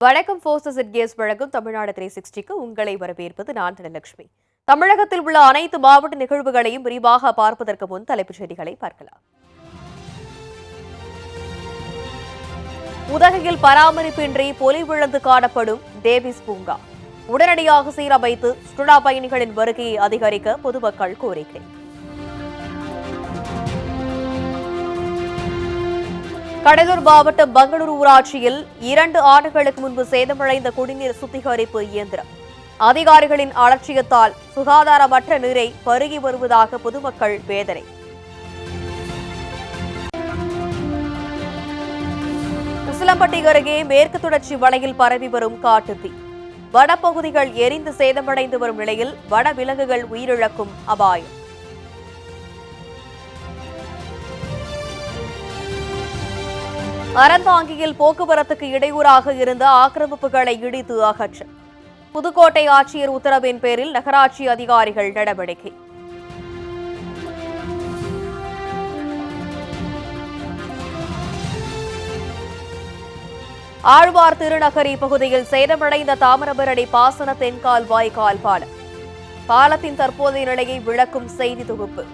வணக்கம். Forces it case வழங்கும் தமிழ்நாடு 360க்கு உங்களை வரவேற்பது நான் தனலட்சுமி. தமிழகத்தில் உள்ள அனைத்து மாவட்ட நிகழ்வுகளையும் விரிவாக பார்ப்பதற்கு முன் தலைப்புச் செய்திகளை பார்க்கலாம். உதகையில் பராமரிப்பின்றி பொலிவிழந்து காணப்படும் டேவிஸ் பூங்கா உடனடியாக சீரமைத்து சுற்றுலா பயணிகளின் வருகையை அதிகரிக்க பொதுமக்கள் கோரிக்கை. கடலூர் மாவட்டம் மங்களூரு ஊராட்சியில் 2 ஆண்டுகளுக்கு முன்பு சேதமடைந்த குடிநீர் சுத்திகரிப்பு இயந்திரம் அதிகாரிகளின் அலட்சியத்தால் சுகாதாரமற்ற நீரை பருகி வருவதாக பொதுமக்கள் வேதனை. உசிலம்பட்டி அருகே மேற்கு தொடர்ச்சி மலையில் பரவி வரும் காட்டுத்தீ வனப்பகுதிகள் எரிந்து சேதமடைந்து வரும் நிலையில் வன விலங்குகள் உயிரிழக்கும் அபாயம். அறந்தாங்கியில் போக்குவரத்துக்கு இடையூறாக இருந்த ஆக்கிரமிப்புகளை இடித்து அகற்ற புதுக்கோட்டை ஆட்சியர் உத்தரவின் பேரில் நகராட்சி அதிகாரிகள் நடவடிக்கை. ஆழ்வார் திருநகரி பகுதியில் சேதமடைந்த தாமிரபரணி பாசன தென்கால் வாய்க்கால் பாலத்தின் தற்போதைய நிலையை விளக்கும் செய்தி தொகுப்பு.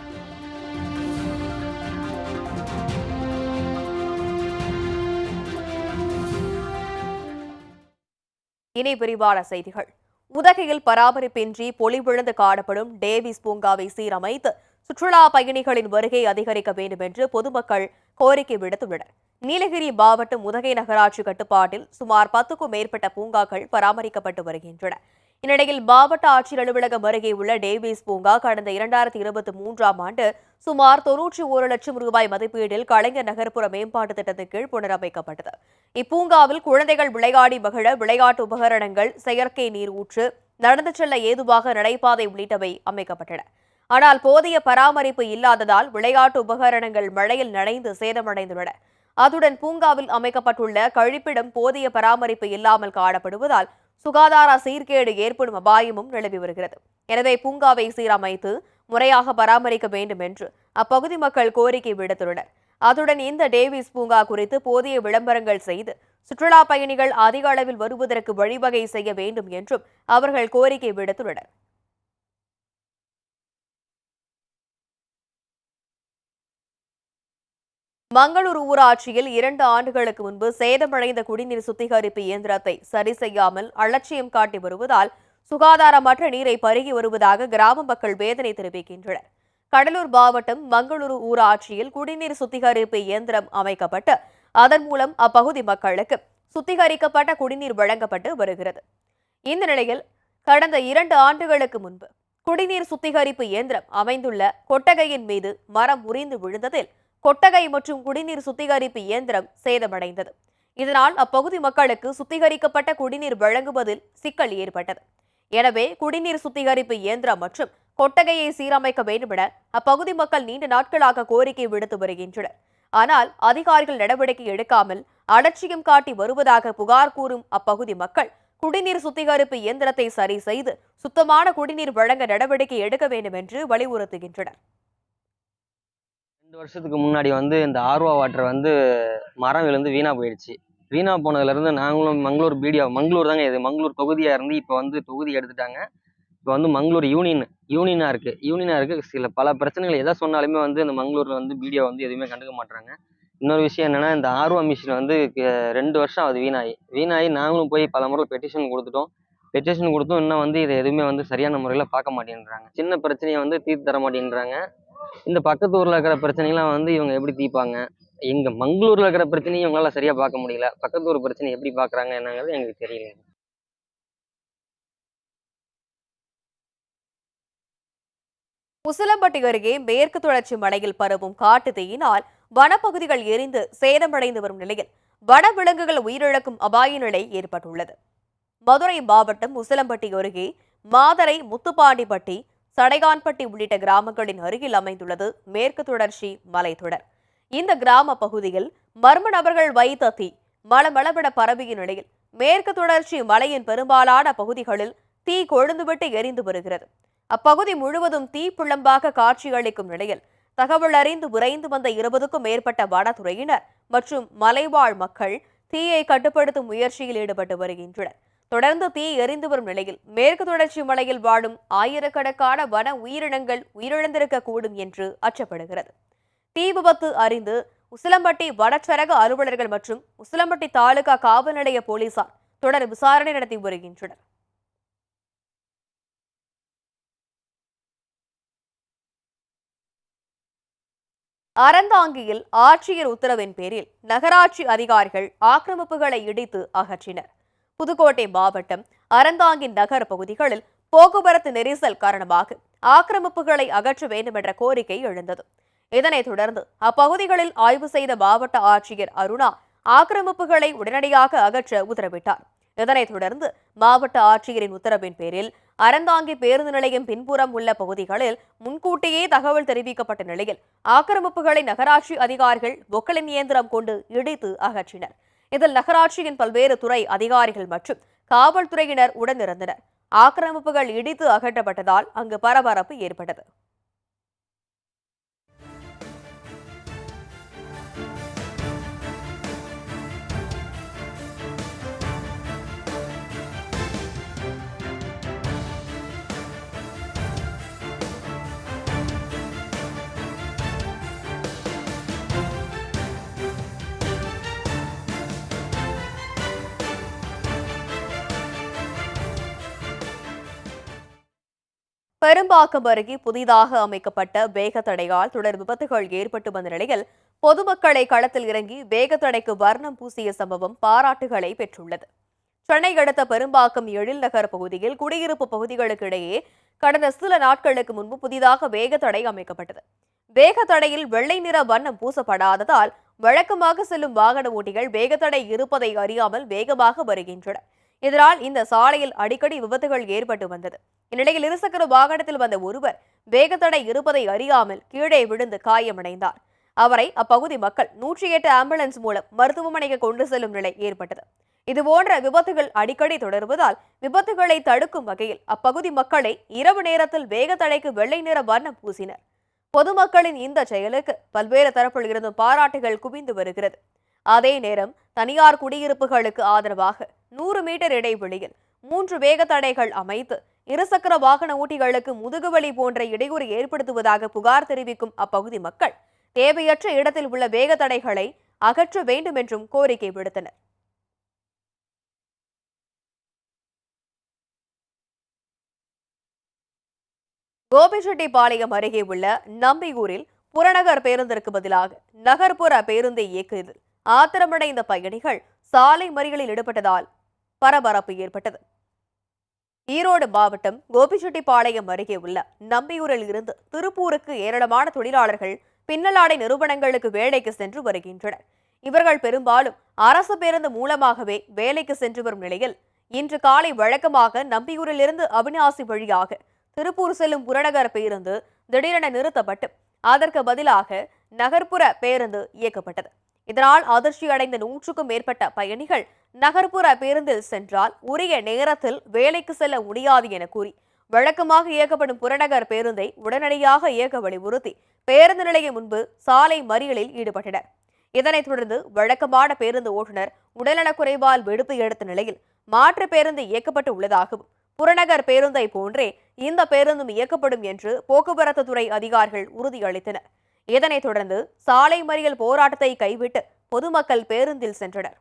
இனி விரிவான செய்திகள். உதகையில் பராமரிப்பின்றி பொலிவிழந்து காணப்படும் டேவிஸ் பூங்காவை சீரமைத்து சுற்றுலா பயணிகளின் வருகை அதிகரிக்க வேண்டும் என்று பொதுமக்கள் கோரிக்கை விடுத்துள்ளனர். நீலகிரி மாவட்டம் உதகை நகராட்சி கட்டுப்பாட்டில் சுமார் 10க்கும் மேற்பட்ட பூங்காக்கள் பராமரிக்கப்பட்டு வருகின்றன. இந்நிலையில் மாவட்ட ஆட்சியர் அலுவலகம் அருகே உள்ள டேவிஸ் பூங்கா கடந்த 2023ஆம் ஆண்டு சுமார் 91 லட்சம் ரூபாய் மதிப்பீட்டில் கலைஞர் நகர்ப்புற மேம்பாட்டு திட்டத்தின் கீழ் புனரமைக்கப்பட்டது. இப்பூங்காவில் குழந்தைகள் விளையாடி மகிழ விளையாட்டு உபகரணங்கள், செயற்கை நீர் ஊற்று, நடந்து செல்ல ஏதுவாக நடைபாதை உள்ளிட்டவை அமைக்கப்பட்டன. ஆனால் போதிய பராமரிப்பு இல்லாததால் விளையாட்டு உபகரணங்கள் மழையில் நனைந்து சேதமடைந்துள்ளன. அதுடன் பூங்காவில் அமைக்கப்பட்டுள்ள கழிப்பிடம் போதிய பராமரிப்பு இல்லாமல் காணப்படுவதால் சுகாதார சீர்கேடு ஏற்படும் அபாயமும் நிலவி வருகிறது. எனவே பூங்காவை சீரமைத்து முறையாக பராமரிக்க வேண்டும் என்று அப்பகுதி மக்கள் கோரிக்கை விடுத்துள்ளனர். அதுடன் இந்த டேவிஸ் பூங்கா குறித்து போதிய விளம்பரங்கள் செய்து சுற்றுலா பயணிகள் அதிக அளவில் வருவதற்கு வழிவகை செய்ய வேண்டும் என்றும் அவர்கள் கோரிக்கை விடுத்துள்ளனர். மங்களூரு ஊராட்சியில் 2 ஆண்டுகளுக்கு முன்பு சேதமடைந்த குடிநீர் சுத்திகரிப்பு இயந்திரத்தை சரி செய்யாமல் அலட்சியம் காட்டி வருவதால் சுகாதாரமற்ற நீரை பருகி வருவதாக கிராம மக்கள் வேதனை தெரிவிக்கின்றனர். கடலூர் மாவட்டம் மங்களூரு ஊராட்சியில் குடிநீர் சுத்திகரிப்பு இயந்திரம் அமைக்கப்பட்டு அதன் மூலம் அப்பகுதி மக்களுக்கு சுத்திகரிக்கப்பட்ட குடிநீர் வழங்கப்பட்டு வருகிறது. இந்த நிலையில் கடந்த 2 ஆண்டுகளுக்கு முன்பு குடிநீர் சுத்திகரிப்பு இயந்திரம் அமைந்துள்ள கொட்டகையின் மீது மரம் முறிந்து விழுந்ததில் கொட்டகை மற்றும் குடிநீர் சுத்திகரிப்பு இயந்திரம் சேதமடைந்தது. இதனால் அப்பகுதி மக்களுக்கு சுத்திகரிக்கப்பட்ட குடிநீர் வழங்குவதில் சிக்கல் ஏற்பட்டது. எனவே குடிநீர் சுத்திகரிப்பு இயந்திரம் மற்றும் கொட்டகையை சீரமைக்க வேண்டும் என அப்பகுதி மக்கள் நீண்ட நாட்களாக கோரிக்கை விடுத்து வருகின்றனர். ஆனால் அதிகாரிகள் நடவடிக்கை எடுக்காமல் அலட்சியம் காட்டி வருவதாக புகார் கூறும் அப்பகுதி மக்கள் குடிநீர் சுத்திகரிப்பு இயந்திரத்தை சரி செய்து சுத்தமான குடிநீர் வழங்க நடவடிக்கை எடுக்க வேண்டும் என்று வலியுறுத்துகின்றனர். 2 வருஷத்துக்கு முன்னாடி இந்த ஆர்வா வாட்டர் மரம் விழுந்து வீணா போயிடுச்சு. வீணா போனதுலேருந்து நாங்களும் மங்களூர் மங்களூர் தாங்க, இது மங்களூர் தொகுதியாக இருந்து இப்போ தொகுதி எடுத்துட்டாங்க. இப்போ மங்களூர் யூனியனாக இருக்குது. சில பல பிரச்சனைகள் எதை சொன்னாலுமே இந்த மங்களூரில் பிடிஓ எதுவுமே கண்டுக்க மாட்டாங்க. இன்னொரு விஷயம் என்னென்னா, இந்த ஆர்வா மிஷின் 2 வருஷம் அது வீணாகி நாங்களும் போய் பல முறை பெட்டிஷன் கொடுத்தும் இன்னும் இதை எதுவுமே சரியான முறையில் பார்க்க மாட்டேன்றாங்க. சின்ன பிரச்சனையை தீர்த்து தர மாட்டேன்றாங்க. இந்த பக்கத்து ஊர்ல இருக்கிற பிரச்சனைலாம் இவங்க எப்படி தீர்ப்பாங்க? எங்க மங்களூர்ல இருக்கிற பிரச்சனையும் இவங்களால சரியா பார்க்க முடியல. பக்கத்து ஊர் பிரச்சனை எப்படி பாக்குறாங்க என்னங்கிறது எனக்கு தெரியல. உசிலம்பட்டி அருகே மேற்கு தொடர்ச்சி மலையில் பரவும் காட்டு தீயினால் வனப்பகுதிகள் எரிந்து சேதமடைந்து வரும் நிலையில் வனவிலங்குகள் உயிரிழக்கும் அபாய நிலை ஏற்பட்டுள்ளது. மதுரை மாவட்டம் உசிலம்பட்டி அருகே மாதரை, முத்துப்பாண்டிப்பட்டி, சடைகான்பட்டி உள்ளிட்ட கிராமங்களின் அருகில் அமைந்துள்ளது மேற்கு தொடர்ச்சி மலைத்தொடர். இந்த கிராம பகுதியில் மர்ம நபர்கள் வைத்த தீ மளமளவென பரவிய நிலையில் மேற்கு தொடர்ச்சி மலையின் பெரும்பாலான பகுதிகளில் தீ கொழுந்துவிட்டு எரிந்து வருகிறது. அப்பகுதி முழுவதும் தீப்பிழம்பாக காட்சியளிக்கும் நிலையில் தகவல் அறிந்து விரைந்து வந்த 20க்கும் மேற்பட்ட வனத்துறையினர் மற்றும் மலைவாழ் மக்கள் தீயை கட்டுப்படுத்தும் முயற்சியில் ஈடுபட்டு வருகின்றனர். தொடர்ந்து தீ எரிந்து வரும் நிலையில் மேற்கு தொடர்ச்சி மலையில் வாழும் ஆயிரக்கணக்கான வன உயிரினங்கள் உயிரிழந்திருக்கக்கூடும் என்று அச்சப்படுகிறது. தீ விபத்து அறிந்து உசிலம்பட்டி வனச்சரக அலுவலர்கள் மற்றும் உசிலம்பட்டி தாலுகா காவல் நிலைய போலீசார் தொடர் விசாரணை நடத்தி வருகின்றனர். அறந்தாங்கியில் ஆட்சியர் உத்தரவின் பேரில் நகராட்சி அதிகாரிகள் ஆக்கிரமிப்புகளை இடித்து அகற்றினர். புதுக்கோட்டை மாவட்டம் அறந்தாங்கி நகர் பகுதிகளில் போக்குவரத்து நெரிசல் காரணமாக ஆக்கிரமிப்புகளை அகற்ற வேண்டும் என்ற கோரிக்கை எழுந்தது. இதனைத் தொடர்ந்து அப்பகுதிகளில் ஆய்வு செய்த மாவட்ட ஆட்சியர் அருணா ஆக்கிரமிப்புகளை உடனடியாக அகற்ற உத்தரவிட்டார். இதனைத் தொடர்ந்து மாவட்ட ஆட்சியரின் உத்தரவின் பேரில் அறந்தாங்கி பேருந்து நிலையம் பின்புறம் உள்ள பகுதிகளில் முன்கூட்டியே தகவல் தெரிவிக்கப்பட்ட நிலையில் ஆக்கிரமிப்புகளை நகராட்சி அதிகாரிகள் பொக்களின் இயந்திரம் கொண்டு இடித்து அகற்றினர். இதில் நகராட்சியின் பல்வேறு துறை அதிகாரிகள் மற்றும் காவல்துறையினர் உடனிருந்தனர். ஆக்கிரமிப்புகள் இடித்து அகற்றப்பட்டதால் அங்கு பரபரப்பு ஏற்பட்டது. பெரும்பாக்கம் அருகே புதிதாக அமைக்கப்பட்ட வேகத்தடையால் தொடர் விபத்துகள் ஏற்பட்டு வந்த நிலையில் பொதுமக்களை களத்தில் இறங்கி வேகத்தடைக்கு வர்ணம் பூசிய சம்பவம் பாராட்டுகளை பெற்றுள்ளது. சென்னை அடுத்த பெரும்பாக்கம் எழில் நகர் பகுதியில் குடியிருப்பு பகுதிகளுக்கு இடையே கடந்த சில நாட்களுக்கு முன்பு புதிதாக வேகத்தடை அமைக்கப்பட்டது. வேகத்தடையில் வெள்ளை நிற வண்ணம் பூசப்படாததால் வழக்கமாக செல்லும் வாகன ஓட்டிகள் வேகத்தடை இருப்பதை அறியாமல் வேகமாக வருகின்றனர். இதனால் இந்த சாலையில் அடிக்கடி விபத்துகள் ஏற்பட்டு வந்தது. இந்நிலையில் இருசக்கர வாகனத்தில் வந்த ஒருவர் வேகத்தடை இருப்பதை அறியாமல் கீழே விழுந்து காயமடைந்தார். அவரை அப்பகுதி மக்கள் 108 ஆம்புலன்ஸ் மூலம் மருத்துவமனைக்கு கொண்டு செல்லும் நிலை ஏற்பட்டது. இதுபோன்ற விபத்துகள் அடிக்கடி தொடர்வதால் விபத்துகளை தடுக்கும் வகையில் அப்பகுதி மக்களை இரவு நேரத்தில் வேகத்தடைக்கு வெள்ளை நிற வண்ணம் பூசினர். பொதுமக்களின் இந்த செயலுக்கு பல்வேறு தரப்பில் இருந்தும் பாராட்டுகள் குவிந்து வருகிறது. அதே நேரம் தனியார் குடியிருப்புகளுக்கு ஆதரவாக 100 மீட்டர் இடைவெளியில் 3 வேகத்தடைகள் அமைத்து இருசக்கர வாகன ஓட்டிகளுக்கு முதுகுவலி போன்ற இடையூறு ஏற்படுத்துவதாக புகார் தெரிவிக்கும் அப்பகுதி மக்கள் தேவையற்ற இடத்தில் உள்ள வேகத்தடைகளை அகற்ற வேண்டும் என்றும் கோரிக்கை விடுத்தனர். கோபிச்செட்டிப்பாளையம் அருகே உள்ள நம்பியூரில் புறநகர் பேருந்திற்கு பதிலாக நகர்ப்புற பேருந்தை இயக்கியதில் ஆத்திரமடைந்த பயணிகள் சாலை மறியலில் ஈடுபட்டதால் பரபரப்பு ஏற்பட்டது. ஈரோடு மாவட்டம் கோபிச்செட்டிப்பாளையம் அருகே உள்ள நம்பியூரில் இருந்து திருப்பூருக்கு ஏராளமான தொழிலாளர்கள் பின்னலாடை நிறுவனங்களுக்கு வேலைக்கு சென்று வருகின்றனர். இவர்கள் பெரும்பாலும் அரசு பேருந்து மூலமாகவே வேலைக்கு சென்று வரும் நிலையில் இன்று காலை வழக்கமாக நம்பியூரில் இருந்து அவிநாசி வழியாக திருப்பூர் செல்லும் புறநகர் பேருந்து திடீரென நிறுத்தப்பட்டு அதற்கு பதிலாக நகர்ப்புற பேருந்து இயக்கப்பட்டது. இதனால் அதிர்ச்சி அடைந்த 100க்கும் மேற்பட்ட பயணிகள் நகர்ப்புற பேருந்தில் சென்றால் உரிய நேரத்தில் வேலைக்கு செல்ல முடியாது என கூறி வழக்கமாக இயக்கப்படும் புறநகர் பேருந்தை உடனடியாக இயக்க வலியுறுத்தி பேருந்து நிலையம் முன்பு சாலை மறியலில் ஈடுபட்டனர். இதனைத் தொடர்ந்து வழக்கமான பேருந்து ஓட்டுநர் உடல்நலக்குறைவால் விடுப்பு எடுத்த நிலையில் மாற்று பேருந்து இயக்கப்பட்டு உள்ளதாகவும் புறநகர் பேருந்தை போன்றே இந்த பேருந்தும் இயக்கப்படும் என்று போக்குவரத்து துறை அதிகாரிகள் உறுதியளித்தனர். இதனைத் தொடர்ந்து சாலை மறியல் போராட்டத்தை கைவிட்டு பொதுமக்கள் பேருந்தில் சென்றனர்.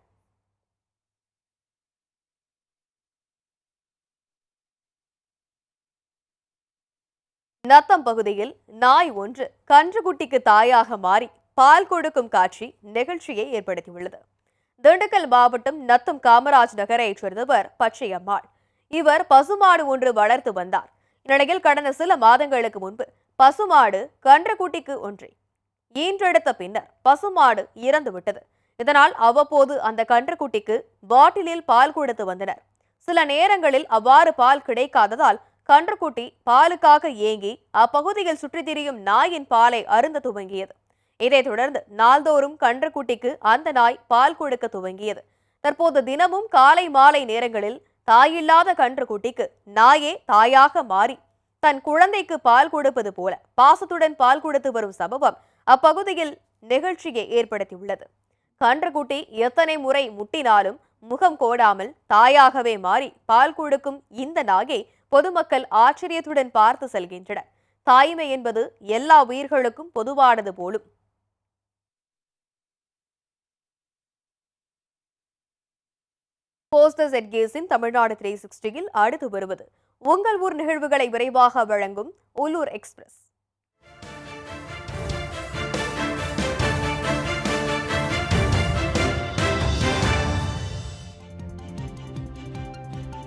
நத்தம் பகுதியில் நாய் ஒன்று கன்றுக்குட்டிக்கு தாயாக மாறி பால் கொடுக்கும் காட்சி நிகழ்ச்சியை ஏற்படுத்தியுள்ளது. திண்டுக்கல் மாவட்டம் நத்தம் காமராஜ் நகரைச் சேர்ந்தவர் பச்சையம்மாள். இவர் பசுமாடு ஒன்று வளர்த்து வந்தார். இந்நிலையில் கடந்த சில மாதங்களுக்கு முன்பு பசுமாடு கன்றுக்குட்டிக்கு ஒன்றை ஈன்றெடுத்த பின்னர் பசுமாடு இறந்துவிட்டது. இதனால் அவ்வப்போது அந்த கன்றுக்குட்டிக்கு பாட்டிலில் பால் கொடுத்து வந்தனர். சில நேரங்களில் அவ்வாறு பால் கிடைக்காததால் கன்றுக்குட்டி பாலுக்காக ஏங்கி அப்பகுதியில் சுற்றித் திரியும் நாயின் பாலை அருந்த துவங்கியது. இதைத் தொடர்ந்து நாள்தோறும் கன்றுக்குட்டிக்கு அந்த நாய் பால் கொடுக்க துவங்கியது. தற்போது தினமும் காலை மாலை நேரங்களில் தாயில்லாத கன்றுக்குட்டிக்கு நாயே தாயாக மாறி தன் குழந்தைக்கு பால் கொடுப்பது போல பாசத்துடன் பால் கொடுத்து வரும் சம்பவம் அப்பகுதியில் நிகழ்ச்சியை ஏற்படுத்தியுள்ளது. கன்றுக்குட்டி எத்தனை முறை முட்டினாலும் முகம் கோடாமல் தாயாகவே மாறி பால் கொடுக்கும் இந்த நாயை பொதுமக்கள் ஆச்சரியத்துடன் பார்த்து செல்கின்றனர். தாய்மை என்பது எல்லா உயிர்களுக்கும் பொதுவானது போலும். போஸ்டர்ஸ் எட்கேஸின் தமிழ்நாடு 360ல் அடுத்து வருவது உங்கள் ஊர் நிகழ்வுகளை விரைவாக வழங்கும் உள்ளூர் எக்ஸ்பிரஸ்.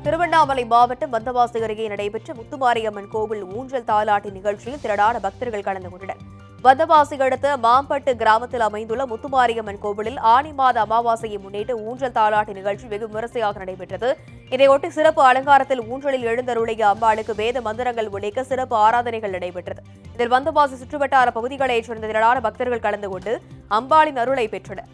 திருவண்ணாமலை மாவட்டம் வந்தவாசி அருகே நடைபெற்ற முத்துமாரியம்மன் கோவில் ஊஞ்சல் தாலாட்டு நிகழ்ச்சியில் திரளான பக்தர்கள் கலந்து கொண்டனர். வந்தவாசி அடுத்த மாம்பட்டு கிராமத்தில் அமைந்துள்ள முத்துமாரியம்மன் கோவிலில் ஆனி மாத அமாவாசையை முன்னிட்டு ஊஞ்சல் தாலாட்டு நிகழ்ச்சி வெகு விமரிசையாக நடைபெற்றது. இதையொட்டி சிறப்பு அலங்காரத்தில் ஊஞ்சலில் எழுந்தருளிய அம்பாளுக்கு வேத மந்திரங்கள் ஒலிக்க சிறப்பு ஆராதனைகள் நடைபெற்றது. இதில் வந்தவாசி சுற்றுவட்டார பகுதிகளைச் சேர்ந்த திரளான பக்தர்கள் கலந்து கொண்டு அம்பாளின் அருளை பெற்றனர்.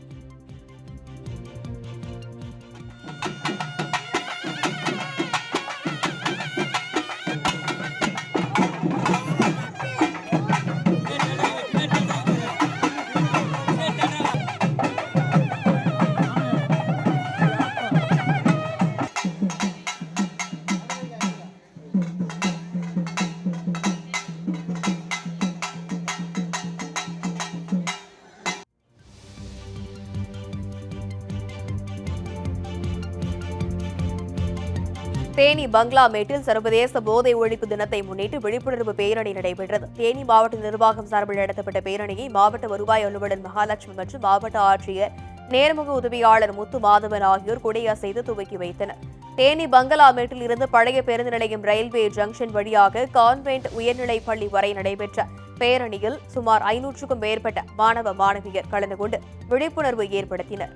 தேனி பங்களாமேட்டில் சர்வதேச போதை ஒழிப்பு தினத்தை முன்னிட்டு விழிப்புணர்வு பேரணி நடைபெற்றது. தேனி மாவட்ட நிர்வாகம் சார்பில் நடத்தப்பட்ட பேரணியை மாவட்ட வருவாய் அலுவலர் மகாலட்சுமி மற்றும் மாவட்ட ஆட்சியர் நேர்முக உதவியாளர் முத்து மாதவன் ஆகியோர் கொடியசைத்து துவக்கி வைத்தனர். தேனி பங்களாமேட்டில் இருந்து பழைய பேருந்து நிலையம் ரயில்வே ஜங்ஷன் வழியாக கான்வென்ட் உயர்நிலைப் பள்ளி வரை நடைபெற்ற பேரணியில் சுமார் 500க்கும் மேற்பட்ட மாணவ மாணவியர் கலந்து கொண்டு விழிப்புணர்வு ஏற்படுத்தினர்.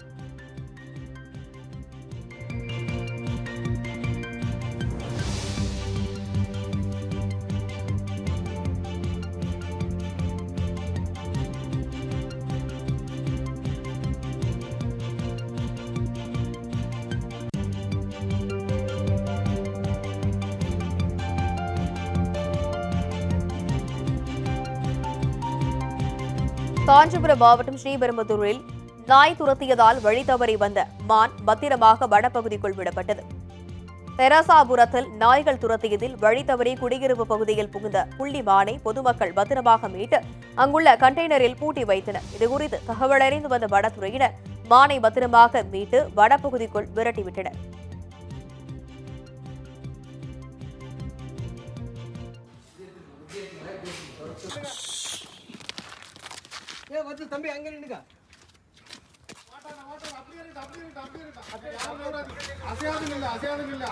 காஞ்சிபுரம் மாவட்டம் ஸ்ரீபெரும்புதூரில் நாய் துரத்தியதால் வழி தவறி வந்த மான் பத்திரமாக வனப்பகுதிக்குள் விடப்பட்டது. தெரசாபுரத்தில் நாய்கள் துரத்தியதில் வழி தவறி குடியிருப்பு பகுதியில் புகுந்த புள்ளி மானை பொதுமக்கள் பத்திரமாக மீட்டு அங்குள்ள கண்டெய்னரில் பூட்டி வைத்தனர். இதுகுறித்து தகவலறிந்து வந்த வனத்துறையினர் மானை பத்திரமாக மீட்டு வனப்பகுதிக்குள் விரட்டிவிட்டனர். தம்பி அங்க நின்னுங்க.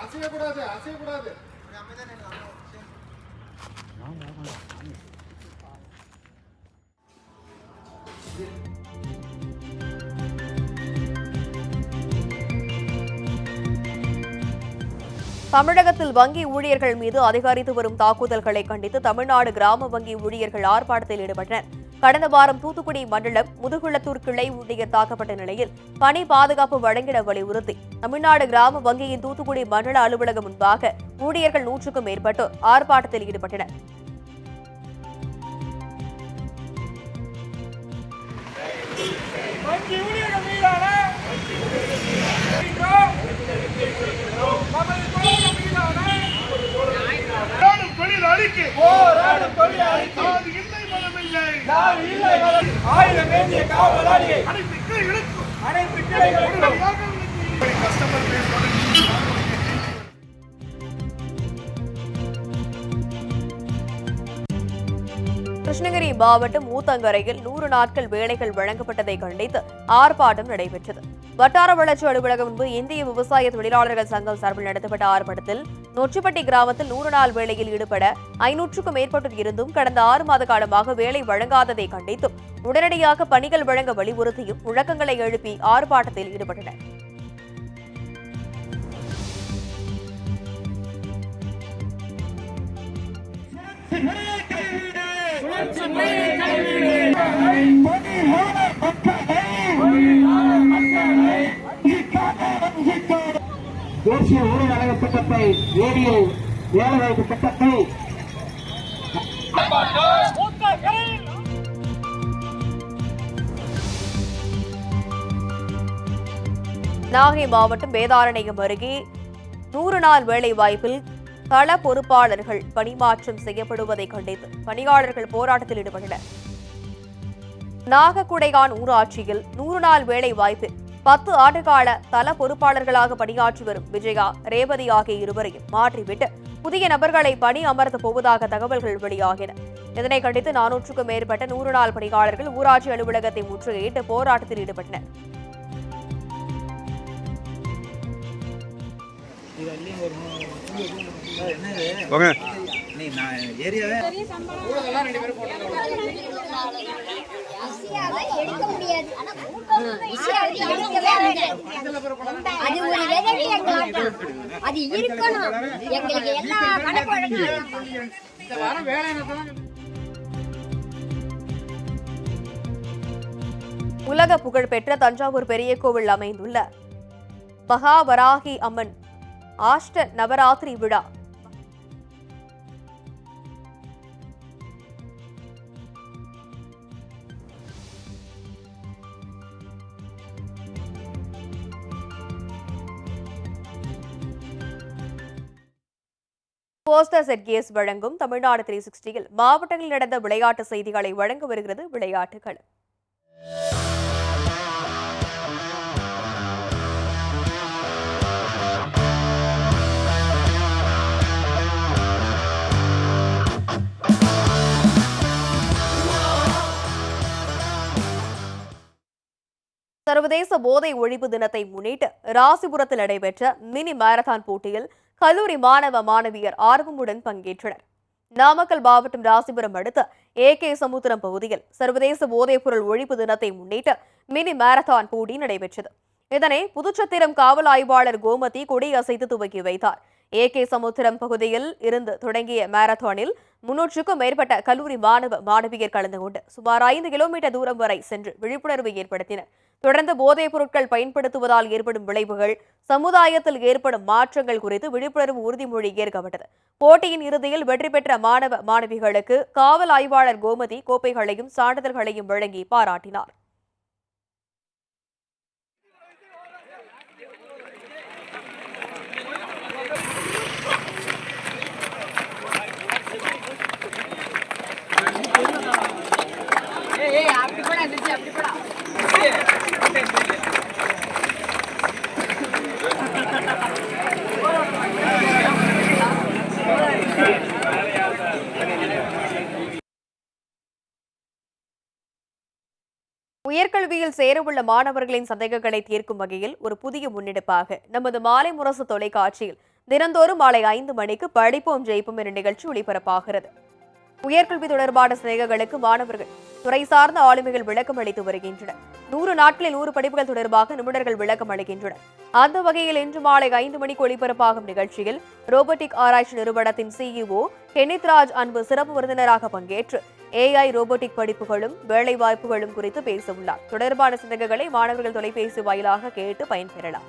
அசையக்கூடாது. தமிழகத்தில் வங்கி ஊழியர்கள் மீது அதிகரித்து வரும் தாக்குதல்களை கண்டித்து தமிழ்நாடு கிராம வங்கி ஊழியர்கள் ஆர்ப்பாட்டத்தில் ஈடுபட்டனர். கடந்த வாரம் தூத்துக்குடி மண்டலம் முதுகுளத்தூர் கிளை ஊழியர் தாக்கப்பட்ட நிலையில் பணி பாதுகாப்பு வழங்கிட வலியுறுத்தி தமிழ்நாடு கிராம வங்கியின் தூத்துக்குடி மண்டல அலுவலகம் முன்பாக ஊழியர்கள் 100க்கும் மேற்பட்டோர் ஆர்ப்பாட்டத்தில் ஈடுபட்டனர். கிருஷ்ணகிரி மாவட்டம் ஊத்தங்கரையில் 100 நாட்கள் வேலைகள் வழங்கப்பட்டதை கண்டித்து ஆர்ப்பாட்டம் நடைபெற்றது. வட்டார வளர்ச்சி அலுவலகம் முன்பு இந்திய விவசாய தொழிலாளர்கள் சங்கம் சார்பில் நடத்தப்பட்ட ஆர்ப்பாட்டத்தில் நொச்சிப்பட்டி கிராமத்தில் 100 நாள் வேலையில் ஈடுபட 500க்கும் மேற்பட்டோர் இருந்தும் கடந்த 6 மாத காலமாக வேலை வழங்காததை கண்டித்தும் உடனடியாக பணிகள் வழங்க வலியுறுத்தியும் முழக்கங்களை எழுப்பி ஆர்ப்பாட்டத்தில் ஈடுபட்டனர். தேசிய ஊரக நலத் திட்டத்தை ஏரியில் வேலைவாய்ப்பு திட்டத்தை நாகை மாவட்டம் வேதாரண்யம் அருகே 100 நாள் வேலை வாய்ப்பில் கள பொறுப்பாளர்கள் பணிமாற்றம் செய்யப்படுவதை கண்டித்து பணியாளர்கள் போராட்டத்தில் ஈடுபட்டனர். நாகக்குடையான் ஊராட்சியில் 100 நாள் வேலை வாய்ப்பில் 10 ஆண்டுகால தள பொறுப்பாளர்களாக பணியாற்றி வரும் விஜயா, ரேவதி ஆகிய இருவரையும் மாற்றிவிட்டு புதிய நபர்களை பணி அமர்த்தப் போவதாக தகவல்கள் வெளியாகின. இதனை கண்டித்து 400க்கும் மேற்பட்ட 100 நாள் பணியாளர்கள் ஊராட்சி அலுவலகத்தை முற்றுகையிட்டு போராட்டத்தில் ஈடுபட்டனர். உலக புகழ்பெற்ற தஞ்சாவூர் பெரிய கோவில் அமைந்துள்ள மகாவராகி அம்மன் ஆஷ்ட நவராத்திரி விழா போஸ்டர் செட்கேஸ் வழங்கும் தமிழ்நாடு 360யில் மாவட்டங்களில் நடந்த விளையாட்டு செய்திகளை வழங்க வருகிறது விளையாட்டுகள். சர்வதேச போதை ஒழிப்பு தினத்தை முன்னிட்டு ராசிபுரத்தில் நடைபெற்ற மினி மாரத்தான் போட்டியில் கல்லூரி மாணவ மாணவியர் ஆர்வமுடன் பங்கேற்றனர். நாமக்கல் மாவட்டம் ராசிபுரம் அடுத்த AK சமுத்திரம் பகுதியில் சர்வதேச போதைப்பொருள் ஒழிப்பு தினத்தை முன்னிட்டு மினி மாரத்தான் போட்டி நடைபெற்றது. இதனை புதுச்சத்திரம் காவல் ஆய்வாளர் கோமதி கொடியசைத்து துவக்கி வைத்தார். AK சமுத்திரம் பகுதியில் இருந்து தொடங்கிய மாரத்தானில் 300க்கும் மேற்பட்ட கல்லூரி மாணவ மாணவியர் கலந்து கொண்டு சுமார் 5 கிலோமீட்டர் தூரம் வரை சென்று விழிப்புணர்வு ஏற்படுத்தினர். தொடர்ந்து போதைப் பொருட்கள் பயன்படுத்துவதால் ஏற்படும் விளைவுகள், சமுதாயத்தில் ஏற்படும் மாற்றங்கள் குறித்து விழிப்புணர்வு உறுதிமொழி ஏற்கப்பட்டது. போட்டியின் இறுதியில் வெற்றி பெற்ற மாணவ மாணவிகளுக்கு காவல் ஆய்வாளர் கோமதி கோப்பைகளையும் சான்றிதழ்களையும் வழங்கி பாராட்டினார். உயர்கல்வியில் சேரவுள்ள மாணவர்களின் சந்தேகங்களை தீர்க்கும் வகையில் ஒரு புதிய முன்னெடுப்பாக நமது மாலை முரசு தொலைக்காட்சியில் தினந்தோறும் மாலை 5 மணிக்கு படிப்போம் ஜெயிப்போம் என்ற நிகழ்ச்சி ஒளிபரப்பாகிறது. உயர்கல்வி தொடர்பான சந்தேகங்களுக்கு மாணவர்கள் துறை சார்ந்த ஆளுமைகள் விளக்கம் அளித்து வருகின்றனர். 100 நாட்களில் 100 படிப்புகள் தொடர்பாக நிபுணர்கள் விளக்கம் அளிக்கின்றனர். அந்த வகையில் இன்று மாலை 5 மணிக்கு ஒளிபரப்பாகும் நிகழ்ச்சியில் ரோபோட்டிக் ஆராய்ச்சி நிறுவனத்தின் CEO கெனித்ராஜ் அன்பு சிறப்பு விருந்தினராக பங்கேற்று AI ரோபோட்டிக் படிப்புகளும் வேலை வாய்ப்புகளும் குறித்து பேச உள்ளார். தொடர்பான சந்தேகங்களை மாணவர்கள் தொலைபேசி வாயிலாக கேட்டு பயன்பெறலாம்.